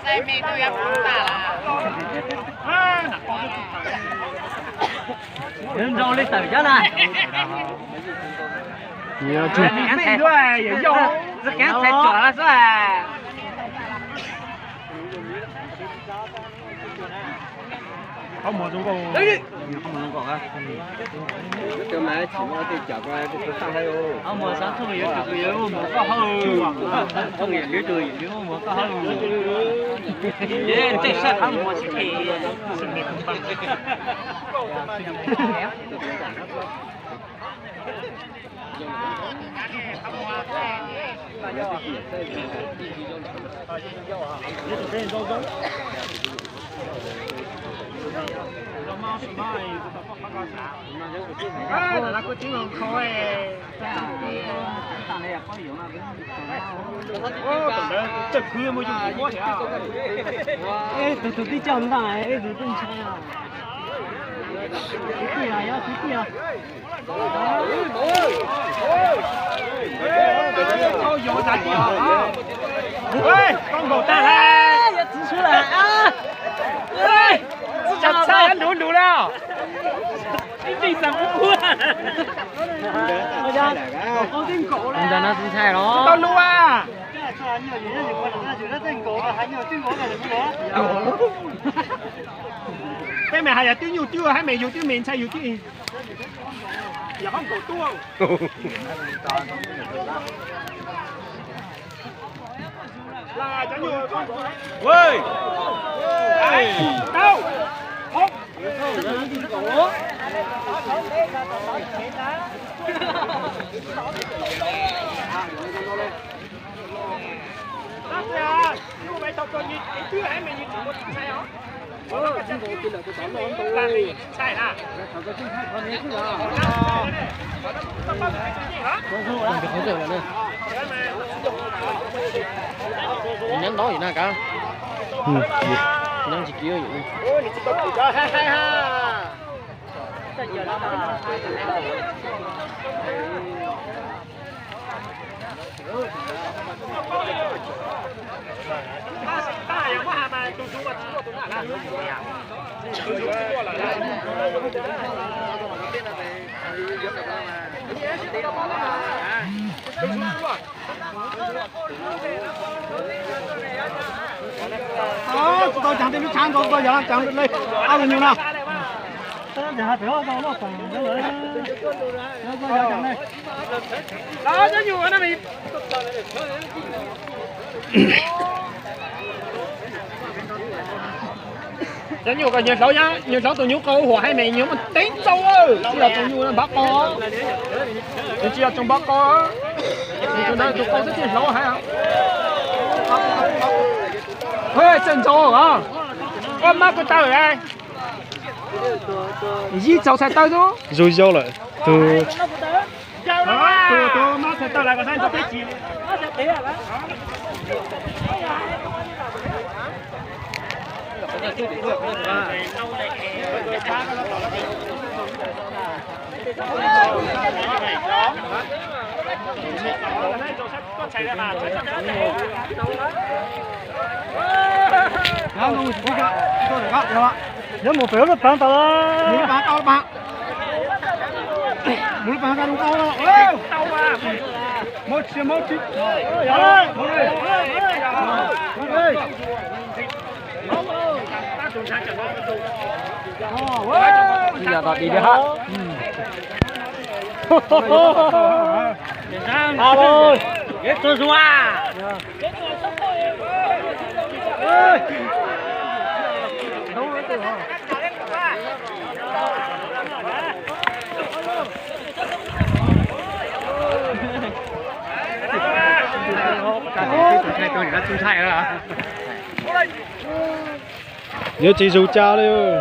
Sai mê tôi em cũng tả là人肉的等着呢。你要注意。刚才对，也有，是刚才抓了是吧？好冇中國。好冇中國啊！就買錢我哋夾過來就上海哦。我冇上通嘢，做嘢我冇搞好。通嘢你做嘢我冇搞好。耶，这事他冇去哎，那个金龙口哎，上来也好用啊，這區冇用過條。哎，都得叫上來，哎，都正常啊。对啊，要对啊。好有大地啊！喂，光頭大漢，要指出來啊！喂，這菜很努了。你什麼官？我講我真狗了。你在那種菜咯？到路啊！cái mày hay là tiêu nhiều tiêu hay mày nhiều tiêu mình sai nhiều tiêu giờ không cổ tua là cho nhiều ơi đâu không mày tập cho nhiều tiêu hay mày nhiều tiêu sai hả? ใช่ฮะnhắn nói gì nè cả nhắn chỉ kia vậy大爷，我还蛮读书，我吃过多少了？读书吃过了。tôi chẳng thấy nó sáng tôi giờ chẳng được lên ăn được nhiều nào đó nó nhiều nó bị nó nhiều cả nhiều sáu nhá nhiều sáu tụi nhiều câu hoặc hay mày nhiều mà tính sâu ơi chỉ là tụi nhiều là bác co chỉ là trong bác co tụi đó tụi con rất tiền sáu hay không ê chân châu hả con má của tao ở đây gì cháu sẽ tao chứ rồi giao lại từ tôi má sẽ tao lại cái này cho cái gì有冇俾咗板凳啊？冇板夠板，冇板夠夠咯，夠啊！冇錢冇錢，有啦，冇嘞，bây giờ là đi đi hát à ơi ghét tôi xuống à tôi đã chung chạy rồi à? nhớ chỉ dù cha đi ơi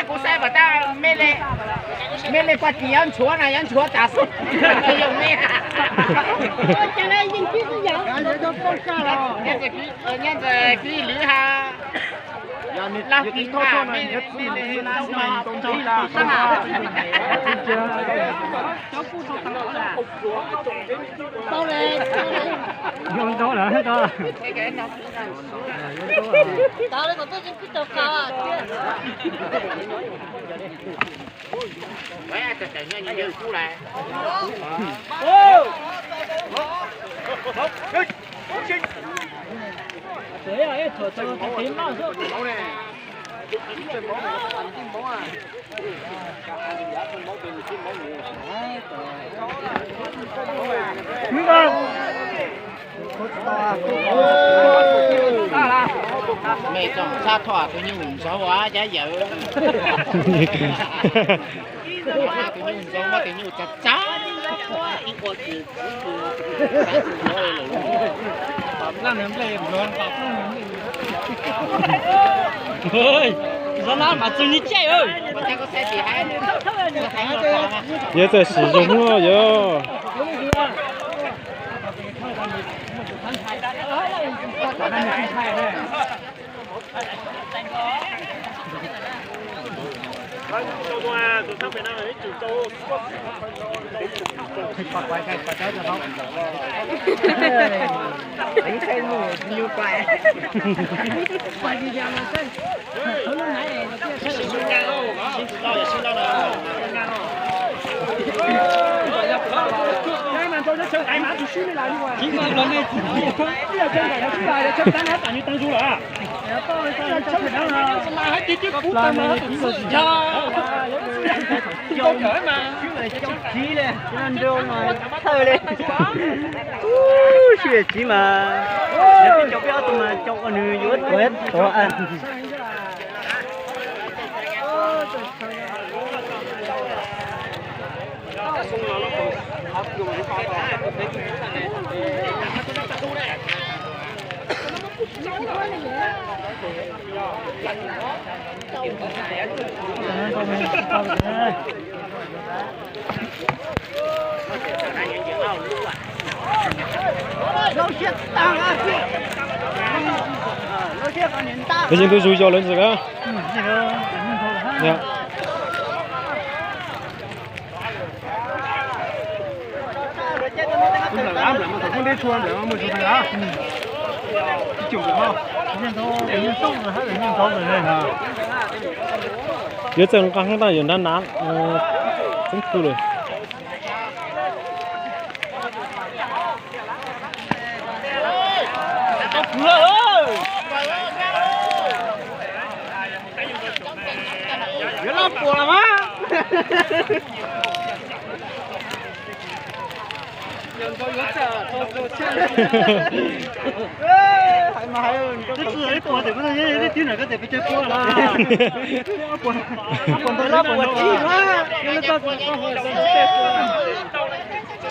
cô sai bảo ta mê lê qua chỉ ăn chúa trả sức người dùng mê chẳng ai nhìn kỹ cái gì nhân giờ kỹ lý ha là kỳ thả mê lên sông mà đông chí là tao lên用到了，到。到了，我最近不走高啊。 喂这等下你就出来谁呀？哎，走，挺慢说。mẹ chồng xa thỏa tôi như hùng xấu quá giá dở tôi như hùng xấu quá tôi như chặt chá ít qua kì ơi, giờ nào mà chơi như chơi ơi? mà ta có xe gì hay nhớ tới sử dụng rồi giờ đánh xe mùi nhiều quậy今晚轮那第二天晚上出来了，这单他等于登出了啊。mà hãy tiếp tiếp phút mà vô cỡ mà chí lên ăn vô mà thơ lên xuyệt chí mà nếu cái cháu béo tụi mà cháu con nữ dưới quét có ăn bây giờ tôi rủi ro lên rồi đó dạ không đi chuồn để mà mình chụp đó chụp được không nhớ chân căng ta giờ nán nán cũng thu rồi Yo la por más. cái cửa ấy của thì có thể cái tiếng này có thể phải chơi qua là còn tôi lắp quần gì quá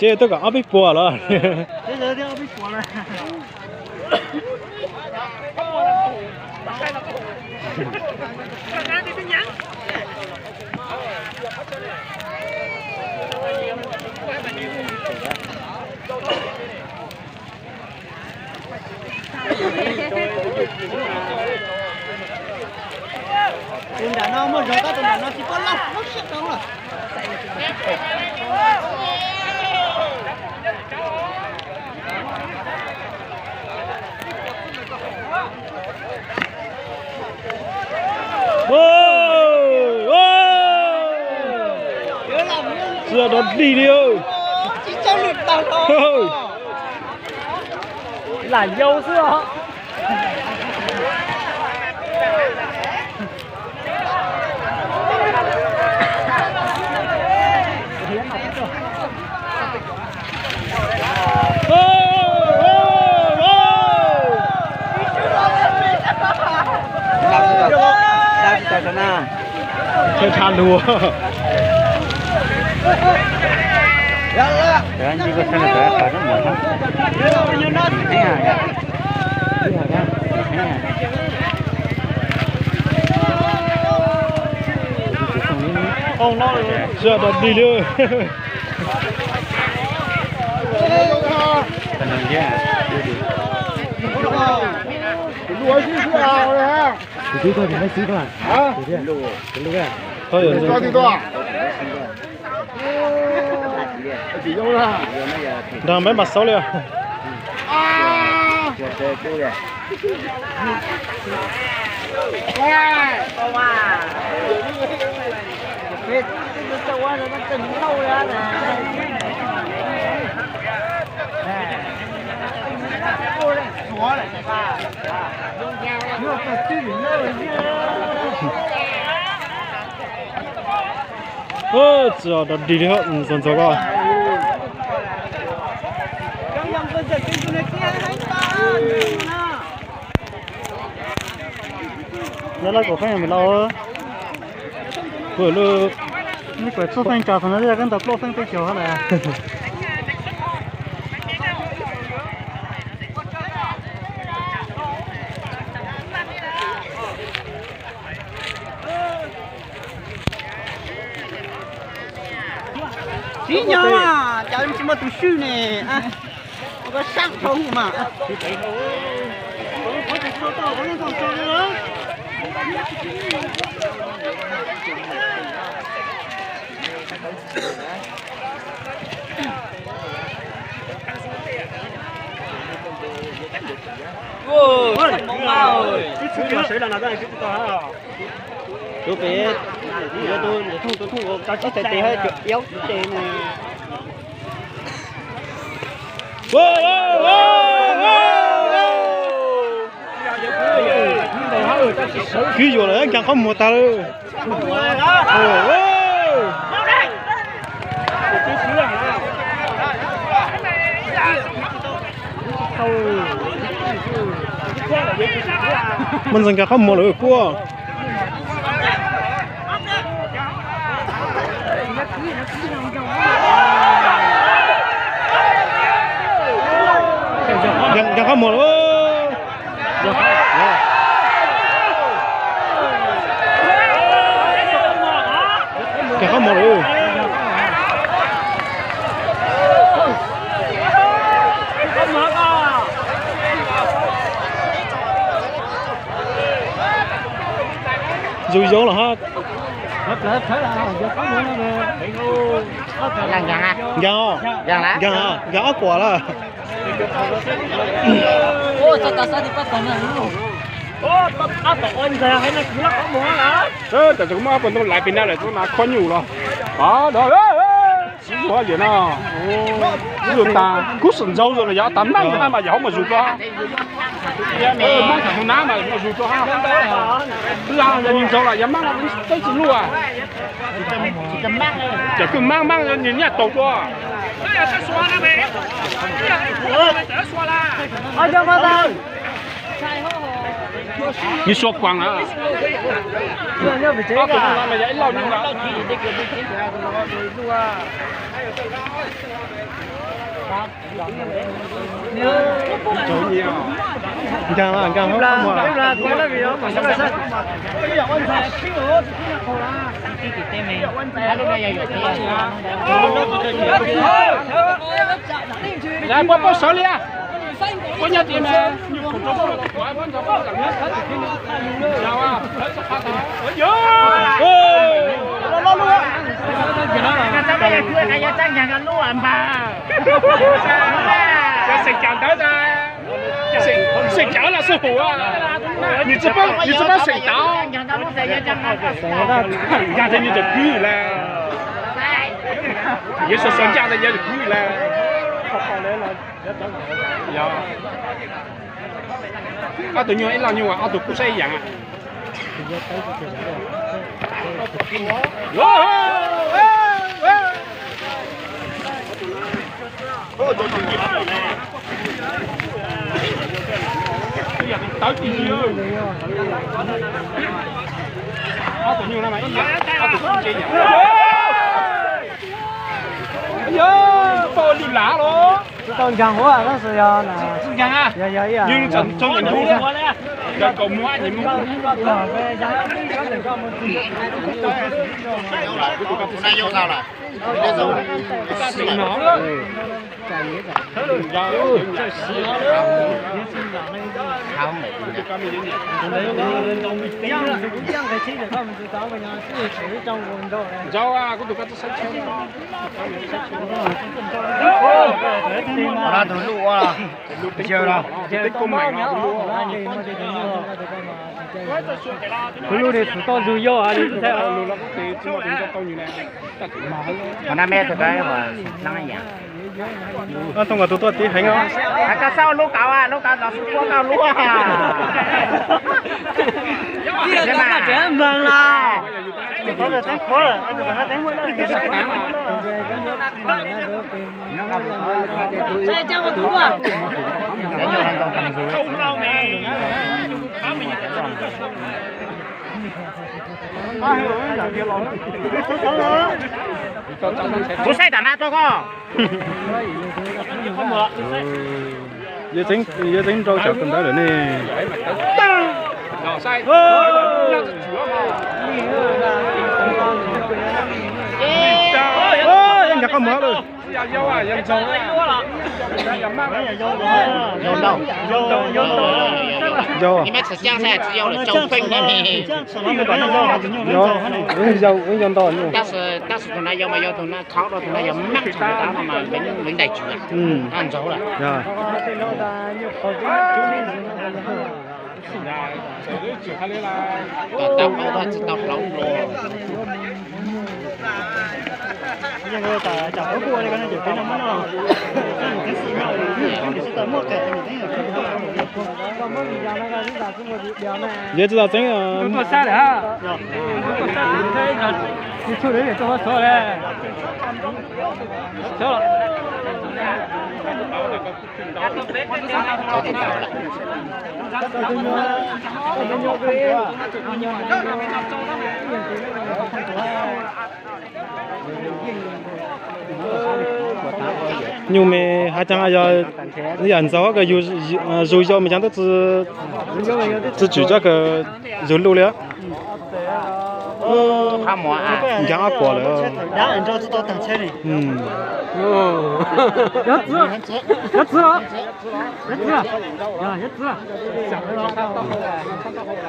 chơi tôi cả áp bích bùa rồi thế giờ thì biết của này tụi đàn ông mà rồi các tụi đàn ông chỉ có lắm nó shit đâu rồi giờ đó đi đi ơi chỉ trong lực tao thôi là dâu xưa chơi than đùa đấy anh chỉ có xem là phải rất nhiều ông nó giờ đó đi đi ơi cần gì Đuổi chứ sao rồi ha. 几个你们几个？啊，六个，都有高的多。几用了？两百把手了。啊！喂，好嘛？这这我这个真漏了呢。错了，是吧？又不对哦，只要到地里头，算这个。那那个饭也没捞，过了，你快吃饭加上那跟到老饭被叫下来。新娘啊，家有什么读书呢？啊，我个上头嘛。我得说到，我那种走了。哦，毛毛，你出去谁了？那咱也不知道啊。都别，都痛我，但是在地下腰地呢。哇哇哇！几有了，讲好莫打了。哦。mình dừng cả không mua được cua dừng không mua được dừng không mua được rủi ro là hết. Lần gần à? Gần lá? Gần quả là. Ô, sao ta đi bắt tao nữa? Ô, tao tội giờ hay là cứ lắc có mua hả? Tại chúng mà còn tôi lại bên này là tôi拿宽nhiều rồi. Đó, chỉ có gì nào? Rồi ta cứ sừng râu rồi là giá 8 năm cái mà giá mà rủi ro. Mang thằng ná mà rủi ro ha. Là giờ nhìn râu là giá mang là tới chỉ luôn à. Chỉ cần mang thôi. Chỉ cần mang nhìn nhạt tột rồi. Ở đâu mà đâu? Như xóa quăng à? Nhớ phải chế cả. Mà dễ lâu nhưng mà chỗ nhiều. Càng không mua. Là có là vì đó mà sao sao? Bây giờ anh phải khi nữa Dạ, bố sợ đi à? Có nhớ tiền mà. Chào à. Lo luôn á. Sao bây giờ chưa này giờ trang nhà cái lúa mà. Cái sạch chạm tới ra. Sạch chảo là sư phụ à. Nhìn chứ bác sạch chảo. Nhà thế như là quý là. Vậy sao sáng ra là quý là. Dạ. Tự nhiên ít lâu như vậy, tụi cũng xây dạng à. Tới chị ơi. Tự nhiên là mày ít dạng, tụi cũng xây dạng. Tôi đi lạ luôn. Còn gần quá nó sẽ là Gần à? dạ. Nhưng trong những khu đó. Gần cùng mua gì mua. nay vô sao là rau à, có tụi con sẽ chơi. nó tụi lụa à, chơi đâu, tích công mạnh nó lúa. lúa này to dữ dội à, đi theo. Lúa nó cũng thế, chứ mà tính cho tao như này. mà năm mẹ tụi cái mà năng nhỉ. Tông vào tụi tí hành không? Cái sau lúa cào à, lúa cào là lúa cào lúa à. Thế mà trẻ vâng là. Có là đánh khó rồi, anh phải đánh mới lên. Đây cho một cú à. Không đâu nè. Bố say tả na cho con. Giờ tính rau chả cần tới rồi nè. Nó sai. Anh nhặt con mỡ rồi. Dâu à, dâu trâu. Dâu đâu? Dâu à? Nhưng mà thật ra sẽ dâu là trâu phinh đó thì. Dâu to nhỉ? Ta sự tụi nó dâu mà dâu tụi nó khó đâu tụi nó dâu mắc tụi ta mà mình đầy chuyện. Ăn dấu là. Dạ. Tao có thôi tao lâu rồi. Nhưng mà ta chả có cua đây cái này chỉ cái năm nó. Cái gì mà cái gì ta mua cái này Giờ知道整个。我下来哈。你出来也这么说嘞？走了。nhưng mà hai trăm giờ人少个有肉药没讲都只煮这个肉肉了。Ham mỏ à?你讲阿过了。俩人知道知道等车呢。哦。要吃了，要吃了，要吃了，呀，要吃了。想着了，看到后来，看到后来。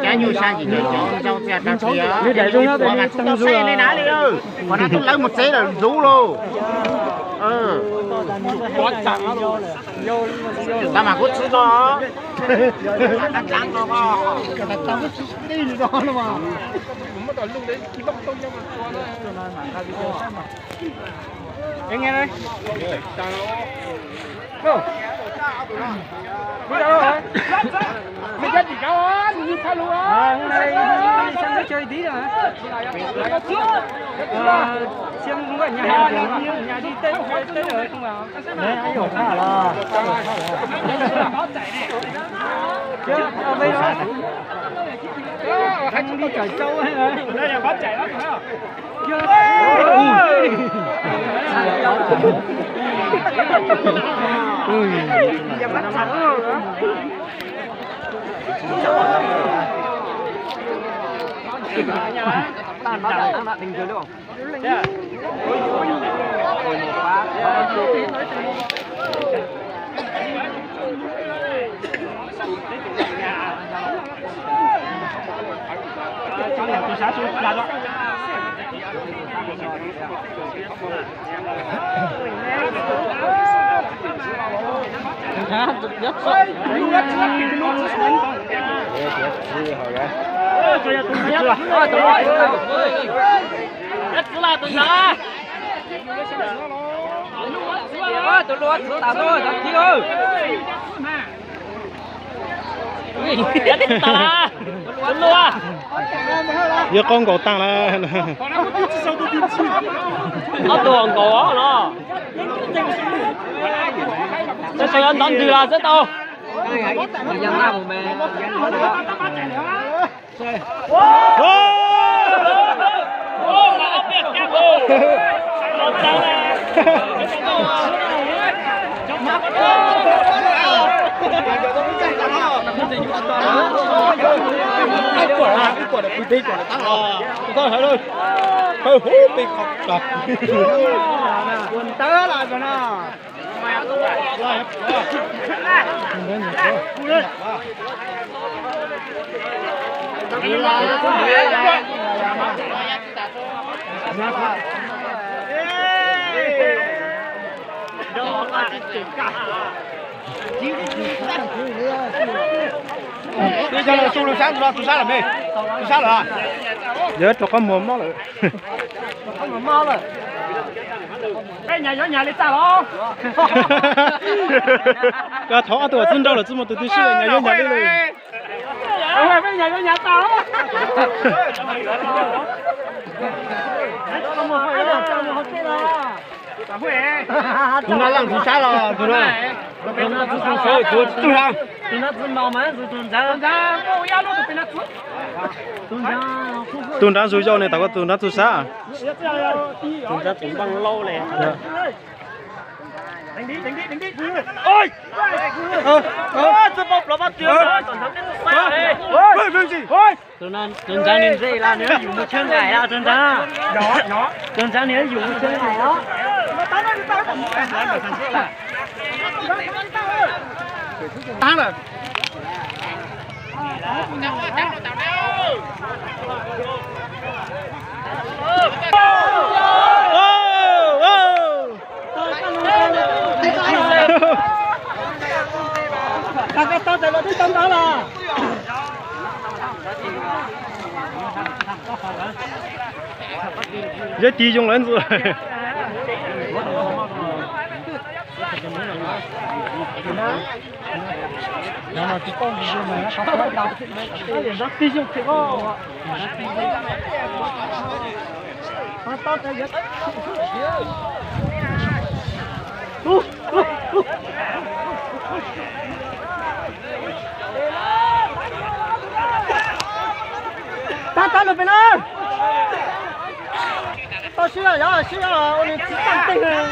Cái nhu sang gì cho xe đặc biệt của mà chúng tao xe lên ná đi ơi còn nó lấy một xe là rú luôn ta mà cút chứ đó ta trắng nó có tao có đi đó mà em nghe đây Bây giờ rồi. Mày chết gì cao á, nhìn thay luôn á. Hôm nay đi sang đây chơi tí rồi hả? Xem cũng ở nhà đi tới rồi không vào. Đấy, anh hiểu khá là. Chứ ở đây đó. Anh đi chở trâu hay là? Đây là bắt chạy lắm phải không? Giờ bắt sẵn rồi đó. Bạn đã tình cười được không? Tôi xả xuống là đó. Rất sợ. giờ con cổ tăng là nó tuồng cổ nó sẽ xây anh đón từ là rất to dân ra một mẹ Ô! Đi còn là tăng rồi. Thôi hả rồi. Hơi hú bị khóc đập. Quần tớ lại rồi nào. Bây giờ là xuống sáng rồi, xuống sáng là mê. Xuống sáng rồi. Giờ cho con mồm nó rồi. Không mau rồi. Ê, nhà lấy trả lo. Cái thọ tôi chân đâu là chứ mà tôi xưa nhà đi rồi. Ôi, bên nhà tao. Chúng ta làm xuống sáng rồi, tụi nó. Tuần đã rủi ro này tao có tuần đã tu sa. Chúng ta cũng bằng lâu này. Ôi! Tôi bọc nó bắt tiêu rồi. Ôi, Vương gì? Ôi! Tuần trắng nên dễ là nếu dùng một chân gãy là tuần trắng. Nhỏ. Tuần trắng nếu dùng một chân gãy đó. Tán rồi. Cái tao chạy nó đi tắm đó là. Giờ tí dùng lên rồi. Nó chỉ có gì mà nó không có đâu. Nó liền rất tí dùng thì có. Nó tao chạy rất. Ta được bên đó. Tao xíu rồi, xíu rồi,俺只当定了。